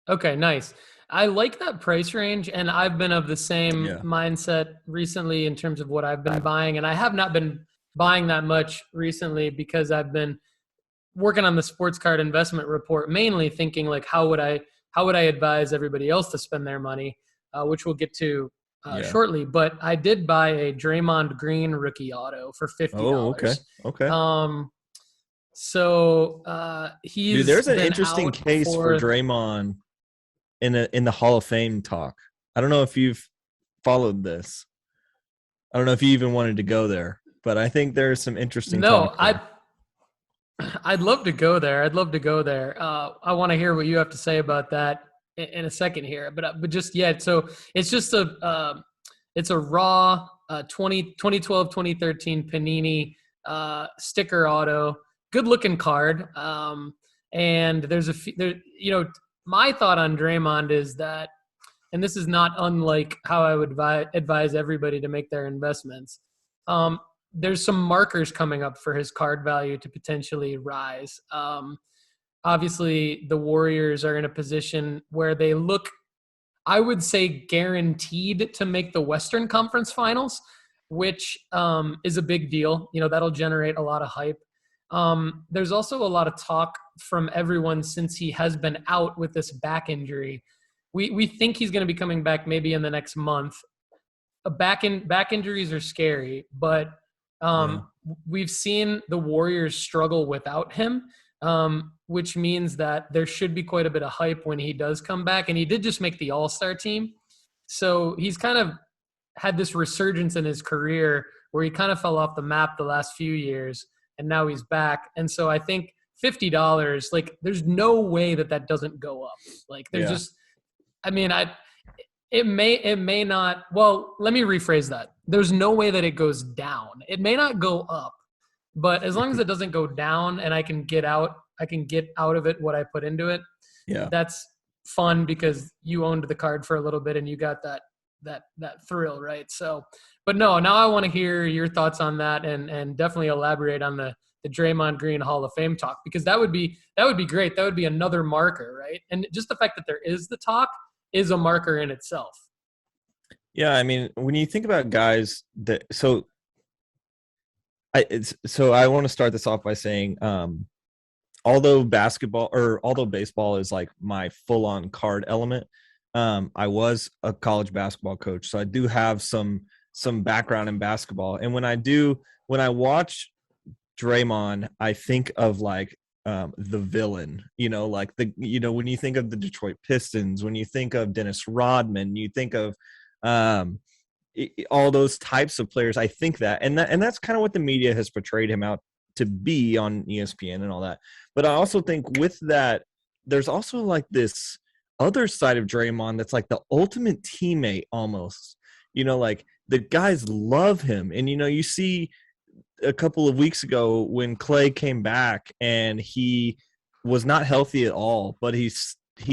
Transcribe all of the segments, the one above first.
Okay, nice. I like that price range, and I've been of the same Yeah. mindset recently in terms of what I've been buying. And I have not been buying that much recently because I've been working on the sports card investment report, mainly thinking like how would I advise everybody else to spend their money, which we'll get to Yeah. shortly. But I did buy a Draymond Green rookie auto for fifty Oh, okay. dollars. Okay. Um, so Dude, he's there's an been interesting out case for for Draymond in the Hall of Fame talk. I don't know if you've followed this. I don't know if you even wanted to go there, but I think there's some interesting no. talk I there. I'd love to go there. I'd love to go there. I want to hear what you have to say about that in a second here. But just yeah. So it's a raw 2012 2013 Panini sticker auto. Good looking card. And there's my thought on Draymond is that, and this is not unlike how I would advise everybody to make their investments. Um, there's some markers coming up for his card value to potentially rise. Obviously, the Warriors are in a position where they look, I would say, guaranteed to make the Western Conference Finals, which is a big deal. That'll generate a lot of hype. There's also a lot of talk from everyone since he has been out with this back injury. We think he's going to be coming back maybe in the next month. Back injuries are scary, but Yeah. we've seen the Warriors struggle without him, which means that there should be quite a bit of hype when he does come back. And he did just make the All-Star team, so he's kind of had this resurgence in his career where he kind of fell off the map the last few years, and now he's back. And so I think $50, like, there's no way that doesn't go up. Like, there's Yeah. just, I mean, it may not. Well, let me rephrase that. There's no way that it goes down. It may not go up, but as long as it doesn't go down and I can get out of it what I put into it, Yeah. that's fun because you owned the card for a little bit and you got that thrill, right? So, but no, now I want to hear your thoughts on that and definitely elaborate on the Draymond Green Hall of Fame talk, because that would be great. That would be another marker, right? And just the fact that there is the talk is a marker in itself. Yeah, I mean, when you think about guys that I want to start this off by saying although baseball is like my full-on card element, I was a college basketball coach, so I do have some background in basketball. And when I watch Draymond, I think of like the villain, like when you think of the Detroit Pistons, when you think of Dennis Rodman, you think of um, all those types of players. I think and that's kind of what the media has portrayed him out to be on ESPN and all that. But I also think with that, there's also like this other side of Draymond that's like the ultimate teammate almost. Like the guys love him, and you see a couple of weeks ago when Clay came back and he was not healthy at all, but he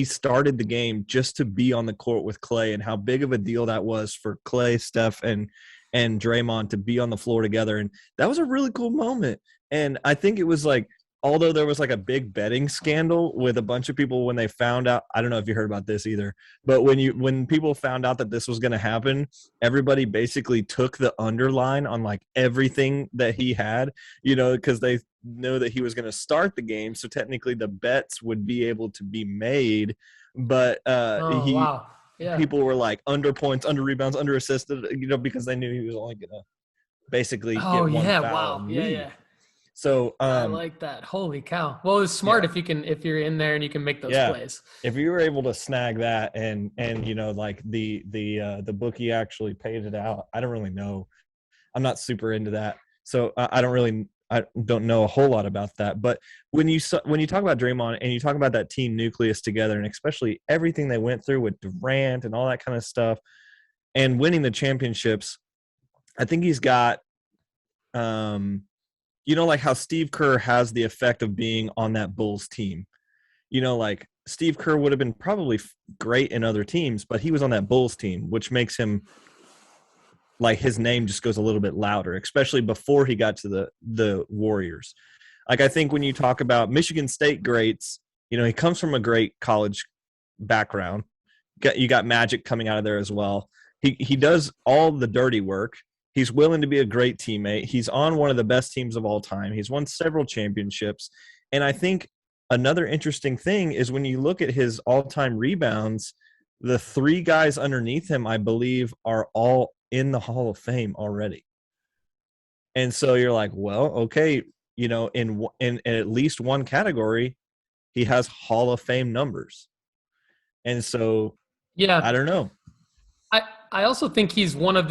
started the game just to be on the court with Clay, and how big of a deal that was for Clay, Steph, and Draymond to be on the floor together. And that was a really cool moment. And I think it was like, although there was like a big betting scandal with a bunch of people when they found out, I don't know if you heard about this either, but when people found out that this was going to happen, everybody basically took the underline on like everything that he had, because they know that he was going to start the game. So technically the bets would be able to be made, but Oh wow, yeah. people were like under points, under rebounds, under assisted, because they knew he was only going to basically Oh get one yeah, foul wow, and yeah, leave. yeah. So, I like that. Holy cow. Well, it's smart yeah, if you're in there and you can make those yeah. plays. If you were able to snag that and like the bookie actually paid it out, I don't really know. I'm not super into that, so I don't know a whole lot about that. But when you talk about Draymond and you talk about that team nucleus together, and especially everything they went through with Durant and all that kind of stuff, and winning the championships, I think he's got like how Steve Kerr has the effect of being on that Bulls team. Like Steve Kerr would have been probably great in other teams, but he was on that Bulls team, which makes him like his name just goes a little bit louder, especially before he got to the Warriors. Like I think when you talk about Michigan State greats, he comes from a great college background. You got Magic coming out of there as well. He does all the dirty work. He's willing to be a great teammate. He's on one of the best teams of all time. He's won several championships. And I think another interesting thing is when you look at his all-time rebounds, the 3 guys underneath him, I believe, are all in the Hall of Fame already. And so you're like, well, okay, you know, in at least one category, he has Hall of Fame numbers. And so, yeah, I don't know. I also think he's one of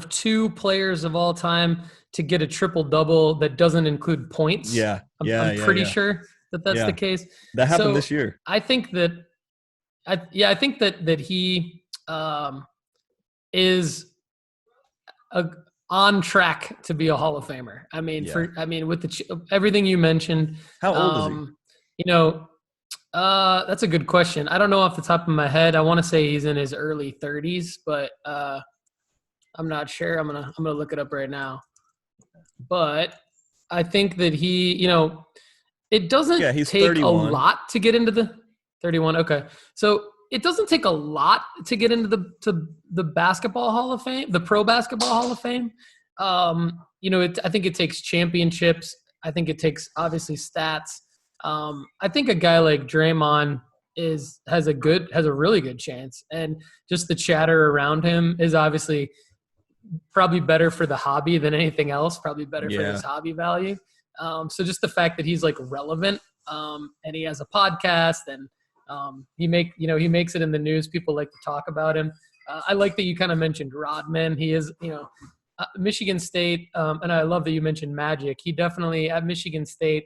2 players of all time to get a triple-double that doesn't include points. Yeah. I'm pretty sure that's the case. That happened this year. I think that he is on track to be a Hall of Famer. I mean, with everything you mentioned. How old is he? You know, that's a good question. I don't know off the top of my head. I want to say he's in his early 30s, but I'm not sure. I'm gonna look it up right now. But I think that he, you know, it doesn't take 31. a lot to get into the 31. Okay, so it doesn't take a lot to get into the basketball Hall of Fame, the Pro Basketball Hall of Fame. You know, I think it takes championships. I think it takes obviously stats. I think a guy like Draymond has a really good chance, and just the chatter around him is obviously probably better for the hobby than anything else. Probably better for his hobby value. So just the fact that he's like relevant, and he has a podcast, and he makes it in the news. People like to talk about him. I like that you kind of mentioned Rodman. He is, you know, Michigan State, and I love that you mentioned Magic. He definitely at Michigan State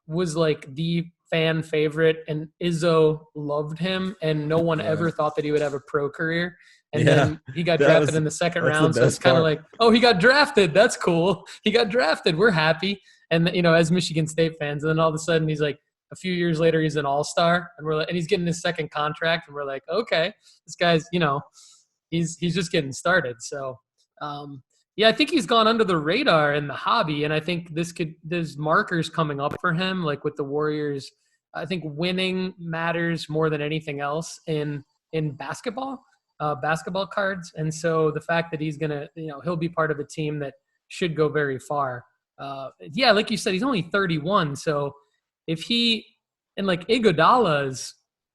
was like the fan favorite, and Izzo loved him, and no one ever thought that he would have a pro career. And then he got drafted in the second round, so it's kind of like, oh, he got drafted. That's cool. He got drafted. We're happy. And you know, as Michigan State fans, and then all of a sudden he's like, a few years later, he's an all-star, and and he's getting his second contract, and we're like, okay, this guy's, you know, he's just getting started. So, I think he's gone under the radar in the hobby, and I think there's markers coming up for him, like with the Warriors. I think winning matters more than anything else in basketball cards, and so the fact that he's gonna, you know, he'll be part of a team that should go very far. Like you said, he's only 31, so. If like Iguodala is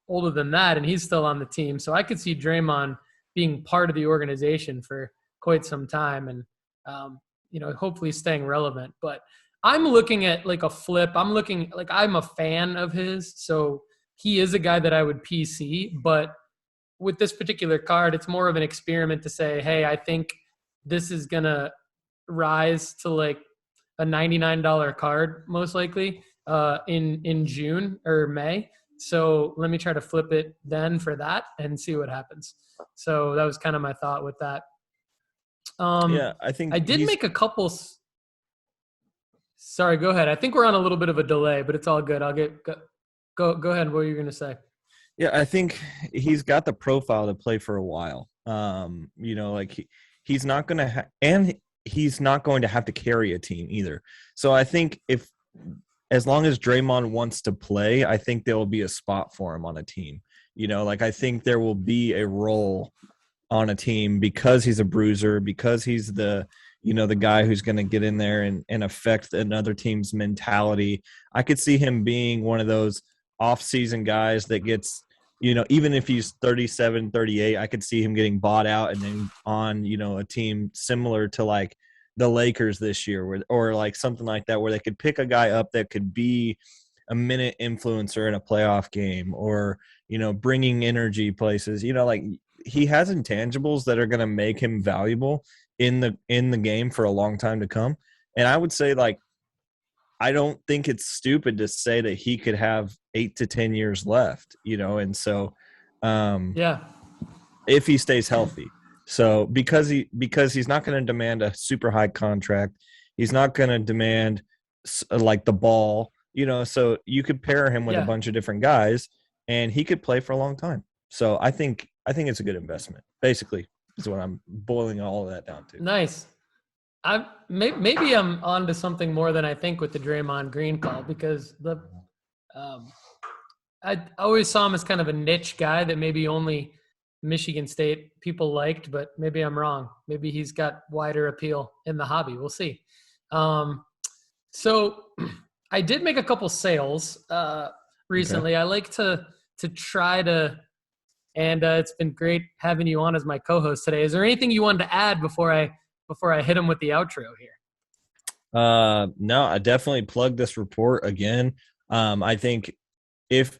older than that and he's still on the team, so I could see Draymond being part of the organization for quite some time and, you know, hopefully staying relevant. But I'm looking at like a flip. I'm a fan of his, so he is a guy that I would PC. But with this particular card, it's more of an experiment to say, hey, I think this is going to rise to like a $99 card most likely. In June or May. So let me try to flip it then for that and see what happens. So that was kind of my thought with that. I think I did make a couple. Sorry, go ahead. I think we're on a little bit of a delay, but it's all good. I'll go ahead. What were you going to say? Yeah, I think he's got the profile to play for a while. You know, like he's not going to and he's not going to have to carry a team either. So I think as long as Draymond wants to play, I think there will be a spot for him on a team. You know, like I think there will be a role on a team because he's a bruiser, because he's the guy who's going to get in there and affect another team's mentality. I could see him being one of those off-season guys that gets, you know, even if he's 37, 38, I could see him getting bought out and then on, you know, a team similar to like the Lakers this year or like something like that, where they could pick a guy up that could be a minute influencer in a playoff game or, you know, bringing energy places, you know, like he has intangibles that are going to make him valuable in the game for a long time to come. And I would say, like, I don't think it's stupid to say that he could have 8 to 10 years left, you know? And so, if he stays healthy. So because he's not going to demand a super high contract, he's not going to demand like the ball, you know, so you could pair him with a bunch of different guys and he could play for a long time. So I think it's a good investment, basically, is what I'm boiling all of that down to. Nice. Maybe I'm on to something more than I think with the Draymond Green call, because I always saw him as kind of a niche guy that maybe only Michigan State people liked, but maybe I'm wrong. Maybe he's got wider appeal in the hobby. We'll see. So I did make a couple sales recently. Okay. I like to try to, and it's been great having you on as my co-host today. Is there anything you wanted to add before I hit him with the outro here? No, I definitely plug this report again. I think if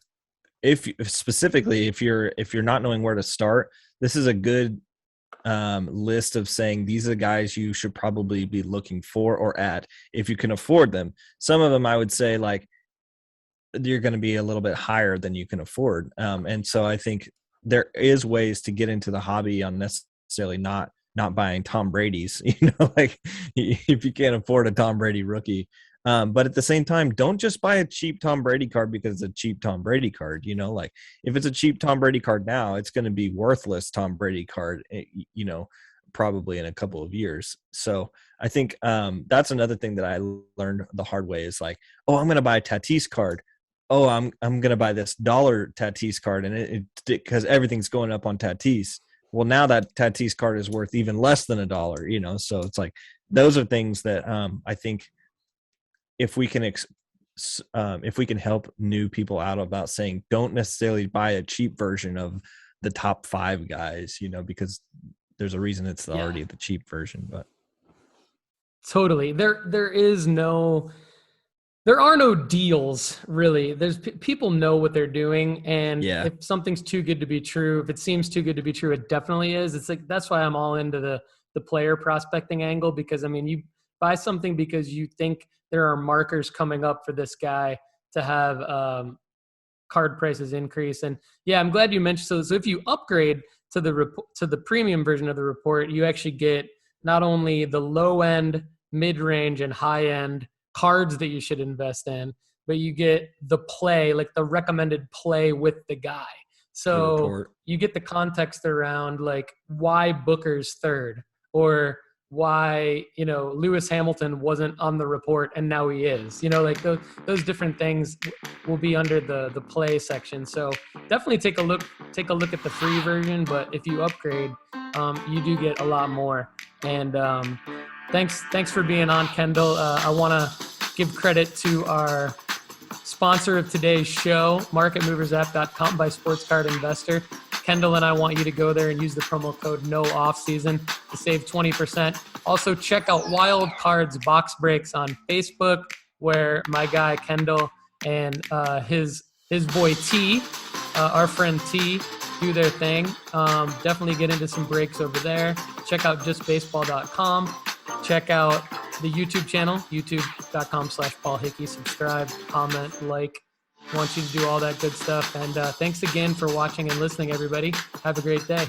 specifically if you're not knowing where to start, this is a good list of saying these are the guys you should probably be looking for or at if you can afford them. Some of them I would say like you're going to be a little bit higher than you can afford. And so I think there is ways to get into the hobby on necessarily not buying Tom Brady's, like if you can't afford a Tom Brady rookie. But at the same time, don't just buy a cheap Tom Brady card because it's a cheap Tom Brady card. Like if it's a cheap Tom Brady card now, it's going to be worthless Tom Brady card, probably in a couple of years. So I think that's another thing that I learned the hard way is like, oh, I'm going to buy a Tatis card. Oh, I'm going to buy this $1 Tatis card, and it because everything's going up on Tatis. Well, now that Tatis card is worth even less than $1, so it's like those are things that I think if we can help new people out about saying don't necessarily buy a cheap version of the top 5 guys, because there's a reason it's already the cheap version. But totally, there are no deals really. There's people know what they're doing, and if something's too good to be true, if it seems too good to be true, it definitely is. It's like that's why I'm all into the player prospecting angle, because I mean, you buy something because you think there are markers coming up for this guy to have card prices increase. And I'm glad you mentioned. So if you upgrade to the premium version of the report, you actually get not only the low end, mid range, and high end cards that you should invest in, but you get the play, like the recommended play with the guy. So you get the context around like why Booker's third, or why, Lewis Hamilton wasn't on the report and now he is, like those different things will be under the play section. So definitely take a look at the free version, but if you upgrade, you do get a lot more. And thanks for being on, Kendall. I want to give credit to our sponsor of today's show, marketmoversapp.com by Sports Card Investor. Kendall and I want you to go there and use the promo code NOOFFSEASON to save 20%. Also, check out Wild Cards Box Breaks on Facebook, where my guy Kendall and his boy T, our friend T, do their thing. Definitely get into some breaks over there. Check out justbaseball.com. Check out the YouTube channel, youtube.com/Paul Hickey. Subscribe, comment, like. I want you to do all that good stuff. And thanks again for watching and listening, everybody. Have a great day.